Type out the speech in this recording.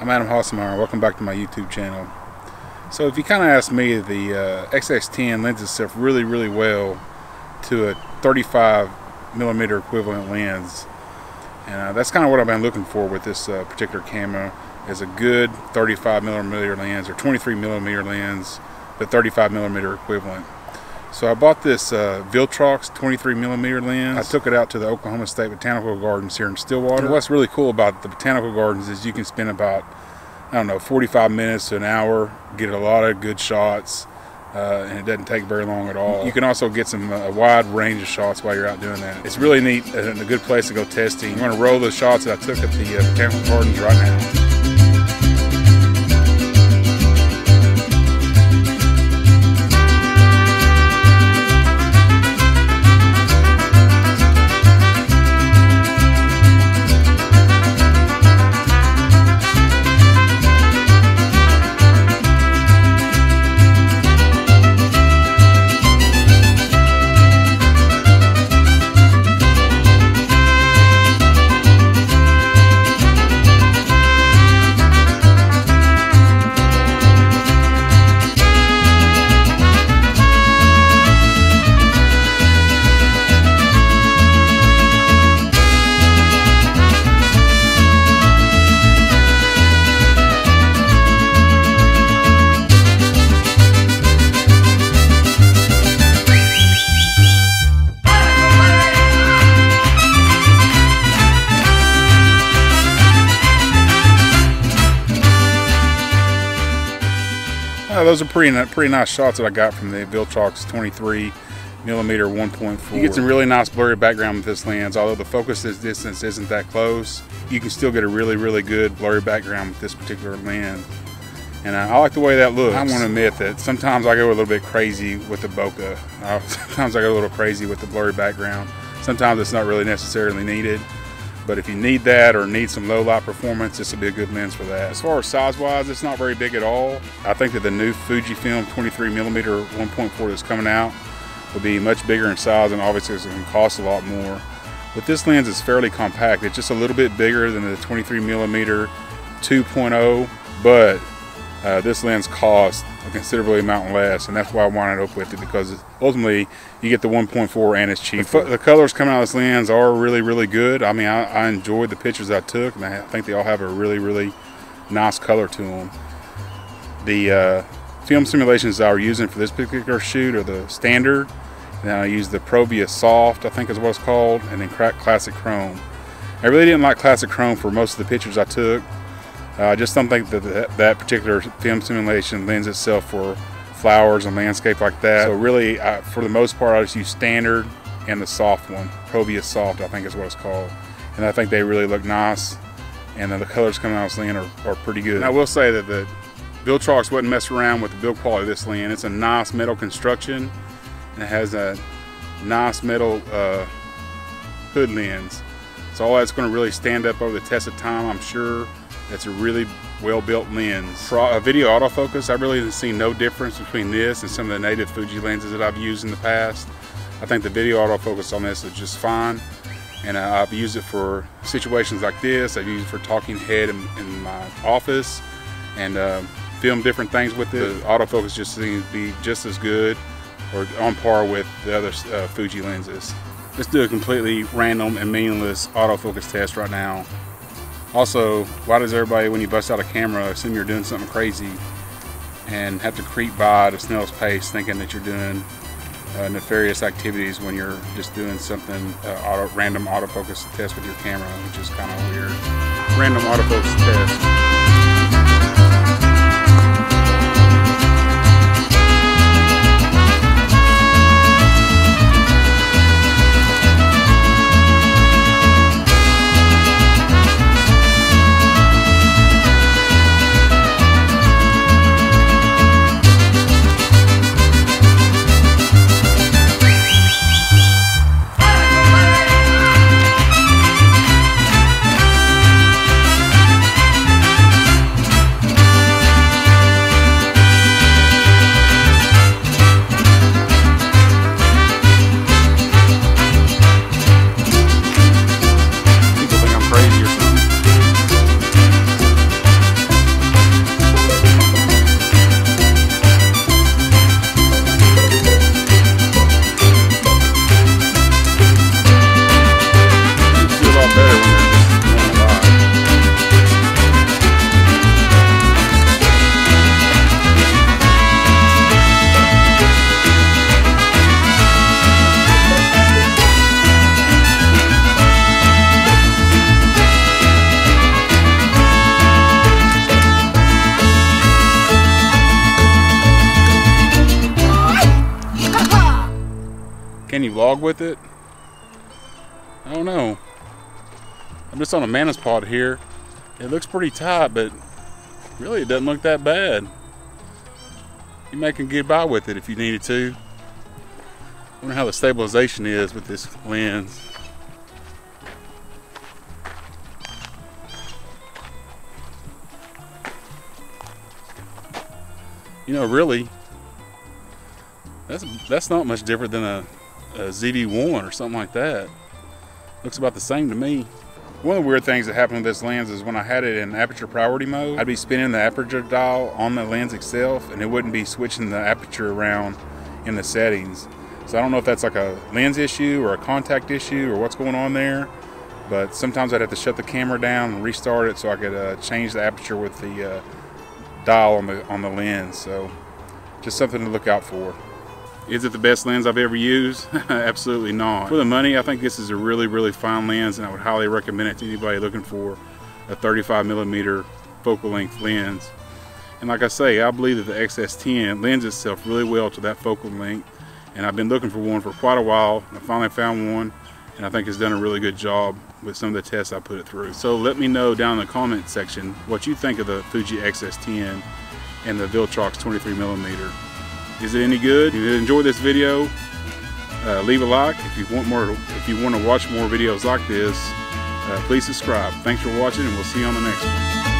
I'm Adam Hossemeyer. Welcome back to my YouTube channel. So if you kind of ask me, the XX10 lends itself really well to a 35mm equivalent lens, and that's kind of what I've been looking for with this particular camera, is a good 35mm lens or 23mm lens, but 35mm equivalent. So I bought this viltron 23mm lens. I took it out to the Oklahoma State Botanical Gardens here in Stillwater. And what's really cool about the Botanical Gardens is you can spend about, I don't know, 45 minutes to an hour, get a lot of good shots, and it doesn't take very long at all. You can also get a wide range of shots while you're out doing that. It's really neat and a good place to go testing. I'm going to roll the shots that I took at the Botanical Gardens right now. Those are pretty nice shots that I got from the viltron 23mm 1.4. You get some really nice blurry background with this lens. Although the focus distance isn't that close, you can still get a really good blurry background with this particular lens. And I like the way that looks. I want to admit that sometimes I go a little bit crazy with the bokeh. Sometimes I go a little crazy with the blurry background. Sometimes it's not really necessarily needed. But if you need that or need some low light performance, this will be a good lens for that. As far as size wise, it's not very big at all. I think that the new Fujifilm 23mm 1.4 that's coming out will be much bigger in size, and obviously it's going to cost a lot more. But this lens is fairly compact. It's just a little bit bigger than the 23mm 2.0, but this lens costs a considerably amount less, and that's why I wanted up with it, because ultimately you get the 1.4 and it's cheaper. The colors coming out of this lens are really good. I mean, I enjoyed the pictures I took, and I think they all have a really nice color to them. The film simulations I was using for this particular shoot are the standard, and then I used the Provia Soft, I think is what it's called, and then Classic Chrome. I really didn't like Classic Chrome for most of the pictures I took. I just don't think that that particular film simulation lends itself for flowers and landscape like that. So really, for the most part, I just use standard and the soft one. Provia Soft, I think is what it's called. And I think they really look nice. And then the colors coming out of this lens are pretty good. And I will say that the viltron wouldn't mess around with the build quality of this lens. It's a nice metal construction, and it has a nice metal hood lens. So all that's going to really stand up over the test of time, I'm sure. It's a really well-built lens. For a video autofocus, I really have seen no difference between this and some of the native Fuji lenses that I've used in the past. I think the video autofocus on this is just fine, and I've used it for situations like this. I've used it for talking head in my office, and film different things with it. The autofocus just seems to be just as good or on par with the other Fuji lenses. Let's do a completely random and meaningless autofocus test right now. Also, why does everybody, when you bust out a camera, assume you're doing something crazy and have to creep by at a snail's pace thinking that you're doing nefarious activities when you're just doing something, random autofocus test with your camera, which is kind of weird. Random autofocus test. vlog with it. I don't know. I'm just on a manus pod here. It looks pretty tight, but really it doesn't look that bad. You may can get by with it if you needed to. I wonder how the stabilization is with this lens. You know, really, that's not much different than a ZD1 or something like that. Looks about the same to me. One of the weird things that happened with this lens is when I had it in aperture priority mode, I'd be spinning the aperture dial on the lens itself and it wouldn't be switching the aperture around in the settings. So I don't know if that's like a lens issue or a contact issue or what's going on there, but sometimes I'd have to shut the camera down and restart it so I could change the aperture with the dial on the lens. So just something to look out for. Is it the best lens I've ever used? Absolutely not. For the money, I think this is a really fine lens, and I would highly recommend it to anybody looking for a 35mm focal length lens. And like I say, I believe that the XS10 lends itself really well to that focal length, and I've been looking for one for quite a while. I finally found one, and I think it's done a really good job with some of the tests I put it through. So let me know down in the comment section what you think of the Fuji XS10 and the Viltrox 23mm. Is it any good? If you enjoyed this video, leave a like. If you want to watch more videos like this, please subscribe. Thanks for watching, and we'll see you on the next one.